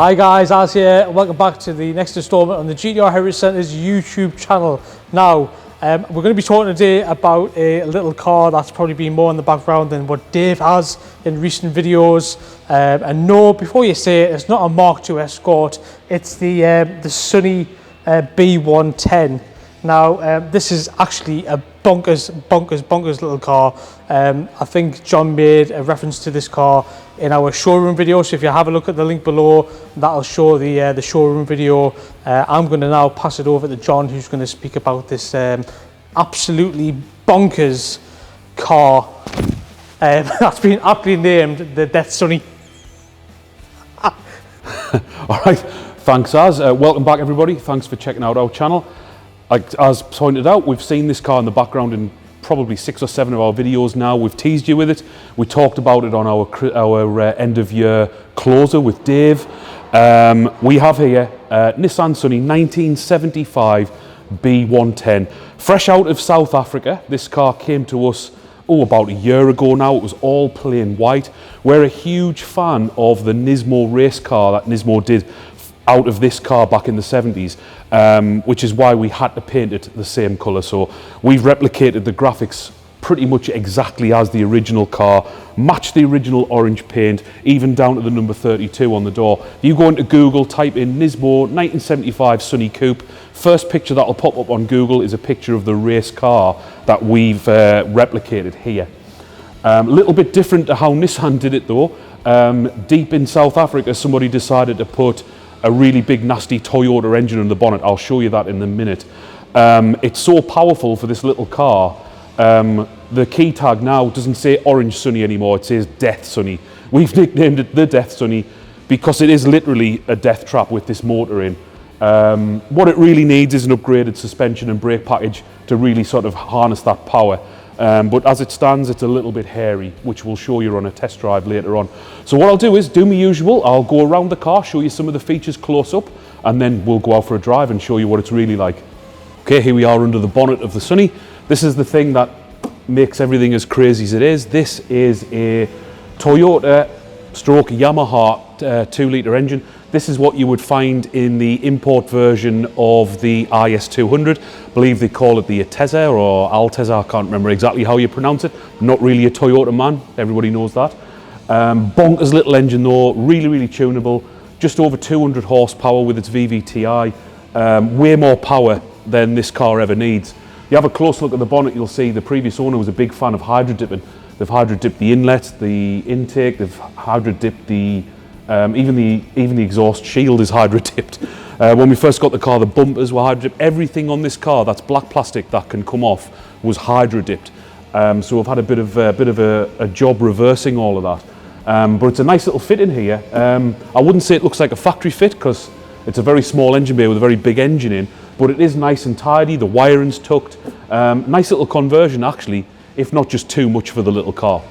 Hi guys, Az here. Welcome back to the next installment on the GTR Heritage Centre's YouTube channel. Now, we're going to be talking today about a little car that's probably been more in the background than what Dave has in recent videos. And no, before you say it, it's not a Mark II Escort. It's the Sunny B110. Now, this is actually a bonkers little car. I think John made a reference to this car in our showroom video, so if you have a look at the link below, that'll show the showroom video. I'm going to now pass it over to John, who's going to speak about this absolutely bonkers car that's been aptly named the Death Sunny. All right, thanks Az. Welcome back everybody, thanks for checking out our channel. As pointed out, we've seen this car in the background in probably 6 or 7 of our videos now. We've teased you with it. We talked about it on our end of year closer with Dave. We have here Nissan Sunny 1975 B110. Fresh out of South Africa. This car came to us about a year ago now. It was all plain white. We're a huge fan of the Nismo race car that Nismo did out of this car back in the 70s, which is why we had to paint it the same colour. So we've replicated the graphics pretty much exactly as the original car, matched the original orange paint, even down to the number 32 on the door. If you go into Google, type in Nismo 1975 Sunny Coupe, first picture that'll pop up on Google is a picture of the race car that we've replicated here. A little bit different to how Nissan did it though. Deep in South Africa, somebody decided to put a really big nasty Toyota engine on the bonnet. I'll show you that in a minute. It's so powerful for this little car. The key tag now doesn't say Orange Sunny anymore, it says Death Sunny. We've nicknamed it the Death Sunny because it is literally a death trap with this motor in. What it really needs is an upgraded suspension and brake package to really sort of harness that power. But as it stands, it's a little bit hairy, which we'll show you on a test drive later on. So what I'll do is do my usual. I'll go around the car, show you some of the features close up, and then we'll go out for a drive and show you what it's really like. Okay, here we are under the bonnet of the Sunny. This is the thing that makes everything as crazy as it is. This is a Toyota stroke Yamaha 2-litre engine. This is what you would find in the import version of the IS200. I believe they call it the Altezza or Altezza, I can't remember exactly how you pronounce it. I'm not really a Toyota man, everybody knows that. Bonkers little engine though, really tunable. Just over 200 horsepower with its VVTi. Way more power than this car ever needs. You have a close look at the bonnet, you'll see the previous owner was a big fan of hydro dipping. They've hydro dipped the inlet, the intake, they've hydro dipped the even the exhaust shield is hydro dipped. When we first got the car, the bumpers were hydro dipped. Everything on this car that's black plastic that can come off was hydro dipped. So we've had a bit of a job reversing all of that. But it's a nice little fit in here. I wouldn't say it looks like a factory fit because it's a very small engine bay with a very big engine in, but it is nice and tidy. The wiring's tucked. Nice little conversion actually, if not just too much for the little car.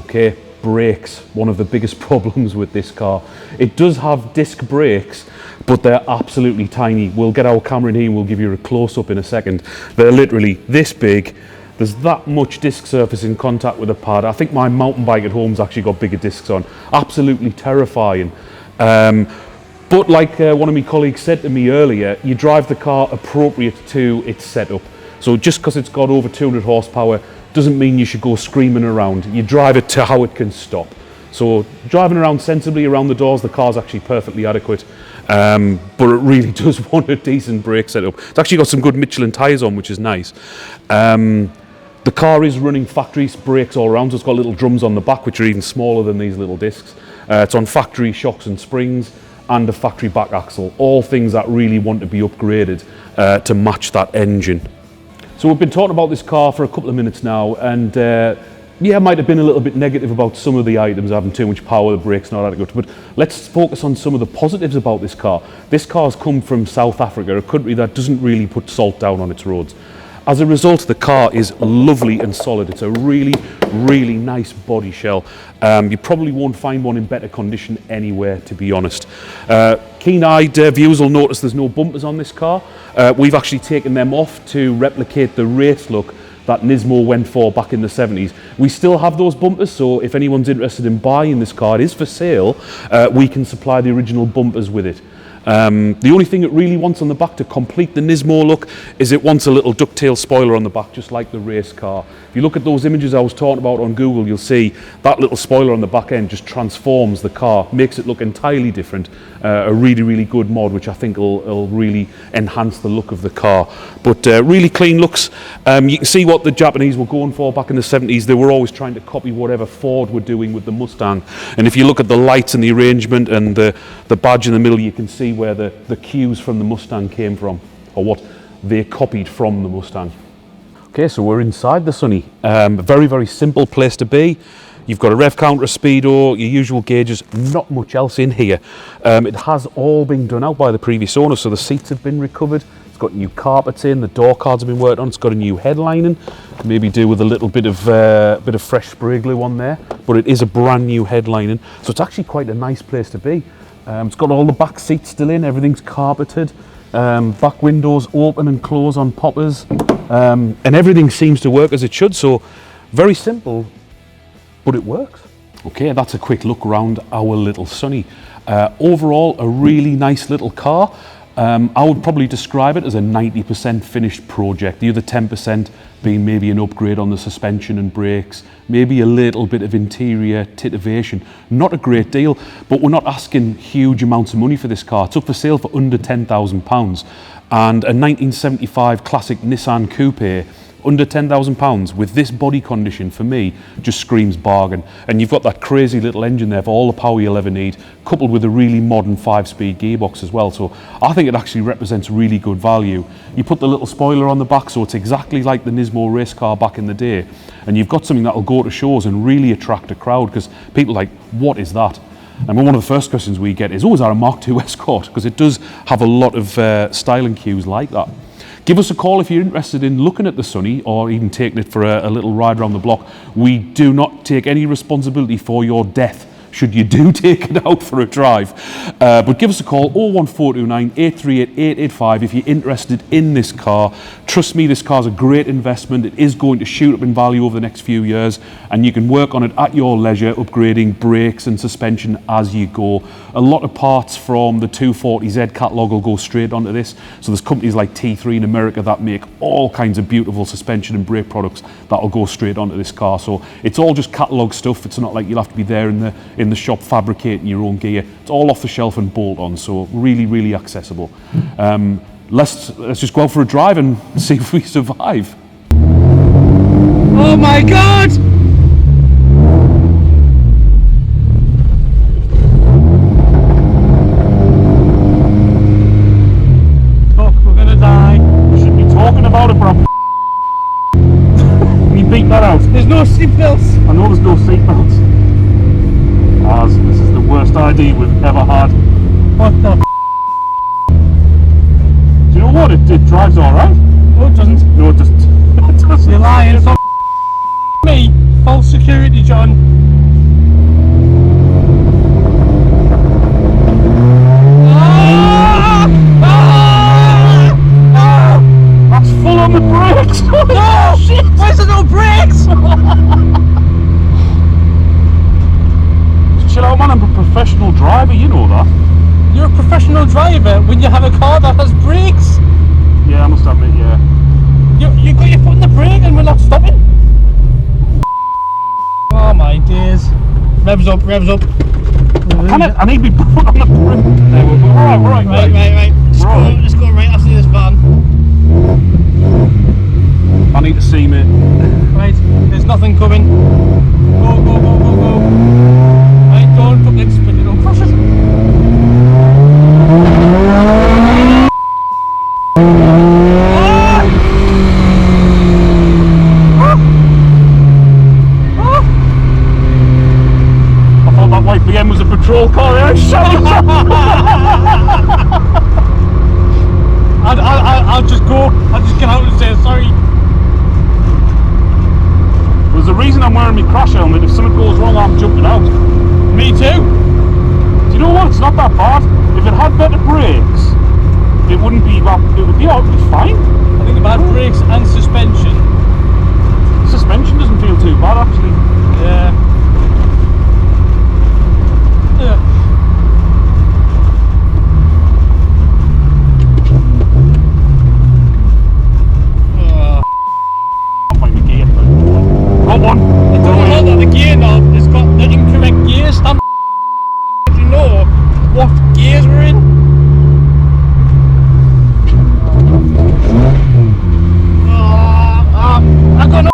Okay. Brakes, one of the biggest problems with this car. It does have disc brakes, but they're absolutely tiny. We'll get our camera in here and we'll give you a close-up in a second. They're literally this big. There's that much disc surface in contact with the pad. I think my mountain bike at home's actually got bigger discs on. Absolutely terrifying. But like one of my colleagues said to me earlier, you drive the car appropriate to its setup. So just because it's got over 200 horsepower doesn't mean you should go screaming around. You drive it to how it can stop. So driving around sensibly around the doors, the car's actually perfectly adequate. But it really does want a decent brake setup. It's actually got some good Michelin tyres on, which is nice. The car is running factory brakes all around, so it's got little drums on the back, which are even smaller than these little discs. It's on factory shocks and springs and a factory back axle. All things that really want to be upgraded to match that engine. So we've been talking about this car for a couple of minutes now, and yeah, I might have been a little bit negative about some of the items, having too much power, the brakes not adequate, but let's focus on some of the positives about this car. This car's come from South Africa, a country that doesn't really put salt down on its roads. As a result, the car is lovely and solid. It's a really nice body shell. You probably won't find one in better condition anywhere, to be honest. Keen-eyed viewers will notice there's no bumpers on this car. We've actually taken them off to replicate the race look that Nismo went for back in the 70s. We still have those bumpers, so if anyone's interested in buying this car, it is for sale. We can supply the original bumpers with it. The only thing it really wants on the back to complete the Nismo look is it wants a little ducktail spoiler on the back, just like the race car. If you look at those images I was talking about on Google, you'll see that little spoiler on the back end just transforms the car, makes it look entirely different. A really, really good mod, which I think will really enhance the look of the car. But really clean looks. You can see what the Japanese were going for back in the 70s. They were always trying to copy whatever Ford were doing with the Mustang. And if you look at the lights and the arrangement and the badge in the middle, you can see where the cues from the Mustang came from, or what they copied from the Mustang. Okay, so we're inside the Sunny. Very, very simple place to be. You've got a rev counter, a speedo, your usual gauges, not much else in here. It has all been done out by the previous owner, so the seats have been recovered. It's got new carpets in, the door cards have been worked on, it's got a new headlining, maybe do with a little bit of fresh spray glue on there, but it is a brand new headlining, so it's actually quite a nice place to be. It's got all the back seats still in, everything's carpeted, back windows open and close on poppers, and everything seems to work as it should, so very simple, but it works. Okay, that's a quick look around our little Sunny. Overall, a really nice little car. I would probably describe it as a 90% finished project, the other 10% being maybe an upgrade on the suspension and brakes, maybe a little bit of interior titivation. Not a great deal, but we're not asking huge amounts of money for this car. It's up for sale for under £10,000, and a 1975 classic Nissan Coupe under £10,000 with this body condition, for me, just screams bargain. And you've got that crazy little engine there for all the power you'll ever need, coupled with a really modern 5-speed gearbox as well. So I think it actually represents really good value. You put the little spoiler on the back, so it's exactly like the Nismo race car back in the day. And you've got something that'll go to shows and really attract a crowd, because people are like, what is that? And one of the first questions we get is, oh, is that a Mark II Escort? Because it does have a lot of styling cues like that. Give us a call if you're interested in looking at the Sunny or even taking it for a little ride around the block. We do not take any responsibility for your death should you do take it out for a drive. But give us a call, 01429 838 885 if you're interested in this car. Trust me, this car's a great investment. It is going to shoot up in value over the next few years, and you can work on it at your leisure, upgrading brakes and suspension as you go. A lot of parts from the 240Z catalogue will go straight onto this. So there's companies like T3 in America that make all kinds of beautiful suspension and brake products that will go straight onto this car. So it's all just catalogue stuff. It's not like you'll have to be there in the shop fabricating your own gear. It's all off the shelf and bolt on, so really, really accessible. Let's just go out for a drive and see if we survive. Oh my God! Fuck, we're gonna die. We shouldn't be talking about it, bro. Can you beat that out? There's no seatbelts. I know there's no seatbelts. This is the worst idea we've ever had. What the Do you know what? It drives alright. No, it doesn't. No, it doesn't. It doesn't. You're lying. It's not me. False security, John. That's full on the brakes. No! Shit! Why is there no brakes? Chill out, man. I'm a professional driver. You know that. You're a professional driver when you have a car that has brakes. Yeah, I must admit, yeah. You got your foot in the brake and we're not stopping. Oh my days. Revs up, revs up. I need to be put on the brake. There we go. Right. Right. Just go right after this van. I need to see, mate. Right, there's nothing coming. Go. Right, don't fucking spin it, don't crush it. I thought that white BM was a patrol car. Yeah, shut it up. I'll just go. I'll just get out and say sorry. There's a reason I'm wearing my crash helmet. If something goes wrong, I'm jumping out. Me too. Do you know what? It's not that bad. If it had better brakes, it wouldn't be. Well, it would be fine. I think about brakes and suspension, got one. I don't know that the gear knob has got the incorrect gear stamp. Do you know what gears we're in? I got no.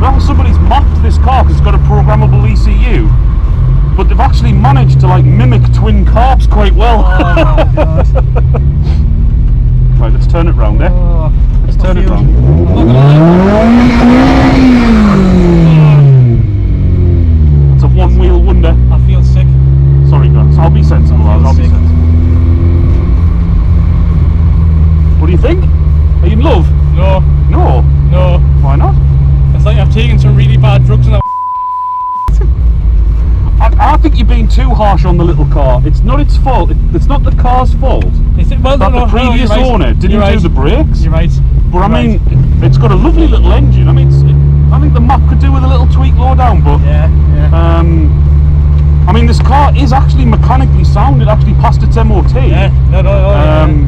Well, somebody's mocked this car because it's got a programmable ECU, but they've actually managed to like mimic twin carbs quite well. Oh my god. Right, let's turn it round, eh? Oh, Let's turn it round. I'm not gonna lie. It's a one-wheel wonder. I feel sick. Sorry, guys. I'll be sensible, lads. I'll be sick. sensible. What do you think? Are you in love? No, No. no. Why not? It's like I've taken some really bad drugs and I think you're being too harsh on the little car. It's not its fault. It's not the car's fault. well, That the previous owner didn't do the brakes. You're right. But I mean, it's got a lovely little engine. I mean, I think the Mach could do with a little tweak low down, but Yeah, yeah. I mean, this car is actually mechanically sound. It actually passed its MOT. Yeah, no.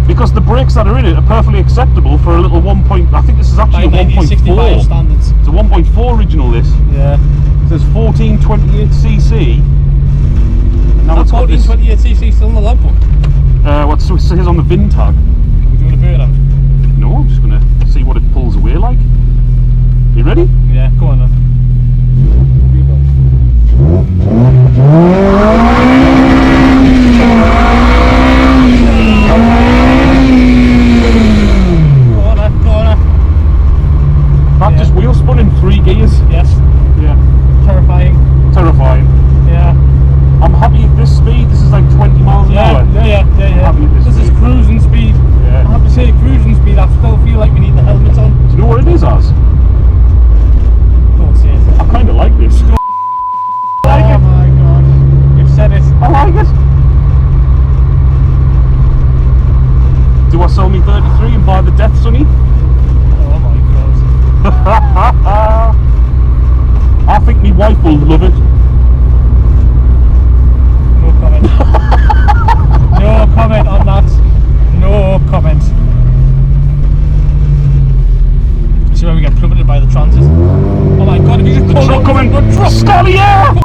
Because the brakes that are in it are perfectly acceptable for a little 1. I think this is actually By a 1965 1.4. standards. It's a 1.4 original. This Yeah. says 1428cc. Now That it's got this. 1428cc still in the logbook. What it says on the VIN tag. We're doing a burn out. No, I'm just gonna see what it pulls away like. You ready? Yeah, go on then. Go on. That Yeah. just wheel spun in 3 gears. Yes. Yeah. Terrifying. Terrifying. Yeah. I'm happy at this speed. This is like 20 miles an hour. Yeah. Happy at this This is speed. cruising speed. Yeah. I have to say, cruising speed, I still feel like we need the helmets on. Do you know what it is, Az? Don't say it. I kind of like this. Oh my god. You've said it. I like it. Do I sell me 33 and buy the Death Sunny? Oh my god. I think my wife will love it. No comment. No comment on that. No comment. See where we get plummeted by the transit. Oh my god, if you just The pulled truck up coming. the truck. Scallier!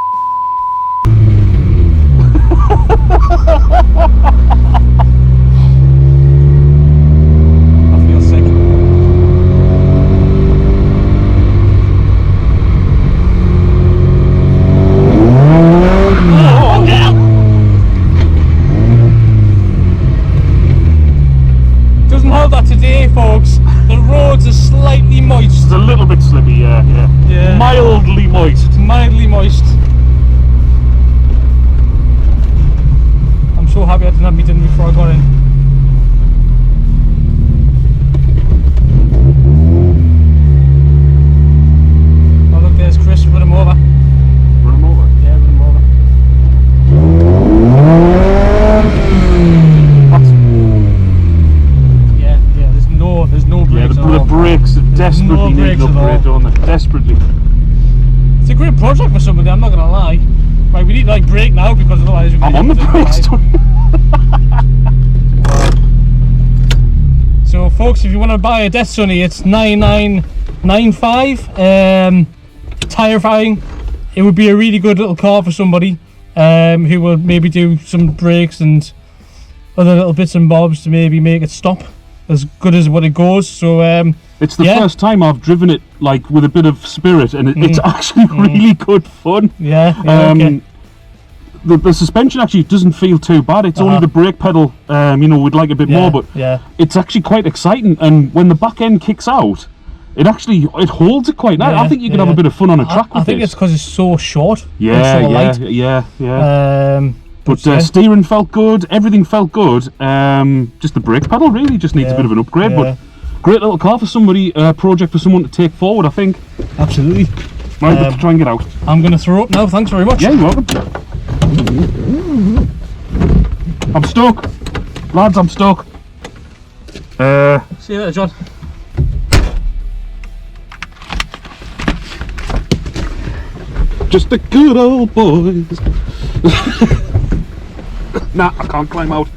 I feel sick. Oh, yeah. Doesn't hold that today, folks. The roads are slightly moist. It's a little bit slippy, yeah. Yeah. Mildly moist. Mildly moist. I'm so happy I didn't have me dinner before I got in. Oh look, there's Chris, run him over. Run him over. Yeah, run him over. Yeah, there's no brakes Yeah, at the all. brakes desperately no need brakes an at all. upgrade, don't they? Desperately. It's a great project for somebody, I'm not gonna lie. Right, we need to like brake now because otherwise we're I'm on the brakes. So folks, if you want to buy a Death Sunny, it's 9995. Terrifying. It would be a really good little car for somebody who will maybe do some brakes and other little bits and bobs to maybe make it stop as good as what it goes. So It's the yeah. first time I've driven it like with a bit of spirit, and it's actually really good fun. yeah, okay. The suspension actually doesn't feel too bad. It's only the brake pedal, we'd like a bit more, but it's actually quite exciting. And when the back end kicks out, it holds it quite nice. I think you could have a bit of fun on a track with I think this. it's because it's so short. Yeah, and so light. yeah. But steering felt good, everything felt good. Just the brake pedal really just needs a bit of an upgrade. But great little car for somebody, project for someone to take forward, I think. Absolutely. Right, let's try and get out. I'm going to throw up now, thanks very much. Yeah, you're welcome. I'm stuck. Lads, I'm stuck. See you later, John. Just the good old boys. Nah, I can't climb out.